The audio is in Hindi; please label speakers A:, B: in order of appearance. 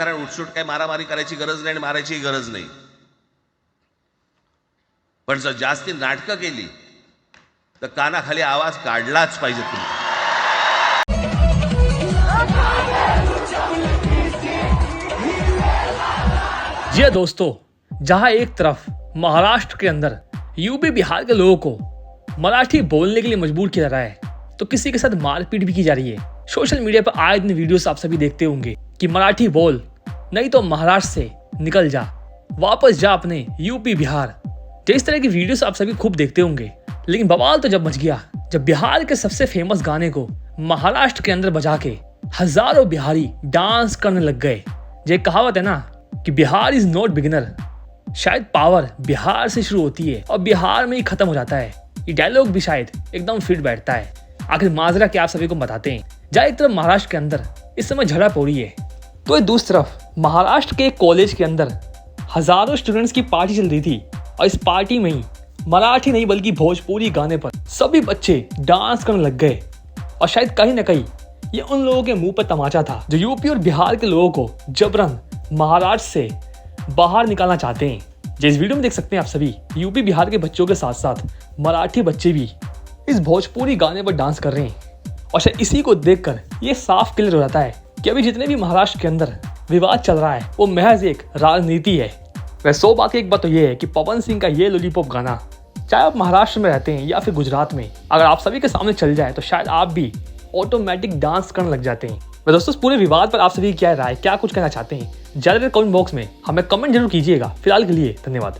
A: कारण उठसूट काही मारामारी करायची गरज नाही आणि मारायचीही गरज नाही. पण जर जास्ती नाटकं केली तर कानाखाली आवाज काढलाच पाहिजे तुम्ही.
B: जी दोस्तों, जहां एक तरफ महाराष्ट्र के अंदर यूपी बिहार के लोगों को मराठी बोलने के लिए मजबूर किया जा रहा है, तो किसी के साथ मारपीट भी की जा रही है. सोशल मीडिया पर आए दिन वीडियोस आप सभी देखते होंगे कि मराठी बोल, नहीं तो महाराष्ट्र से निकल जा, वापस जा अपने यूपी बिहार. तो इस तरह की वीडियोस आप सभी खूब देखते होंगे. लेकिन बवाल तो जब मच गया जब बिहार के सबसे फेमस गाने को महाराष्ट्र के अंदर बजा के हजारों बिहारी डांस करने लग गए. ये कहावत है ना कि बिहार इज नॉट बिगिनर, शायद पावर बिहार से शुरू होती है और बिहार में ही खत्म हो जाता है. ये डायलॉग भी शायद एकदम फिट बैठता है. आखिर माजरा क्या आप सभी को बताते हैं. जहाँ एक तरफ महाराष्ट्र के अंदर इस समय झड़प हो रही है, तो एक दूसरी तरफ महाराष्ट्र के एक कॉलेज के अंदर हजारों स्टूडेंट्स की पार्टी चल रही थी और इस पार्टी में ही मराठी नहीं बल्कि भोजपुरी गाने पर सभी बच्चे डांस करने लग गए. और शायद कहीं ना कहीं ये उन लोगों के मुंह पर तमाचा था जो यूपी और बिहार के लोगों को जबरन महाराष्ट्र से बाहर निकालना चाहते हैं. जिस वीडियो में देख सकते हैं आप सभी यूपी बिहार के बच्चों के साथ साथ मराठी बच्चे भी इस भोजपुरी गाने पर डांस कर रहे हैं. और शायद इसी को देखकर ये साफ क्लियर हो जाता है कि अभी जितने भी महाराष्ट्र के अंदर विवाद चल रहा है वो महज एक राजनीति है. वह 100 बात की एक बात तो ये है कि पवन सिंह का ये लॉलीपॉप गाना, चाहे आप महाराष्ट्र में रहते हैं या फिर गुजरात में, अगर आप सभी के सामने चल जाए तो शायद आप भी ऑटोमेटिक डांस करने लग जाते हैं. तो दोस्तों, इस पूरे विवाद पर आप सभी क्या राय, क्या कुछ कहना चाहते हैं, ज़्यादातर कमेंट बॉक्स में हमें कमेंट जरूर कीजिएगा. फिलहाल के लिए धन्यवाद.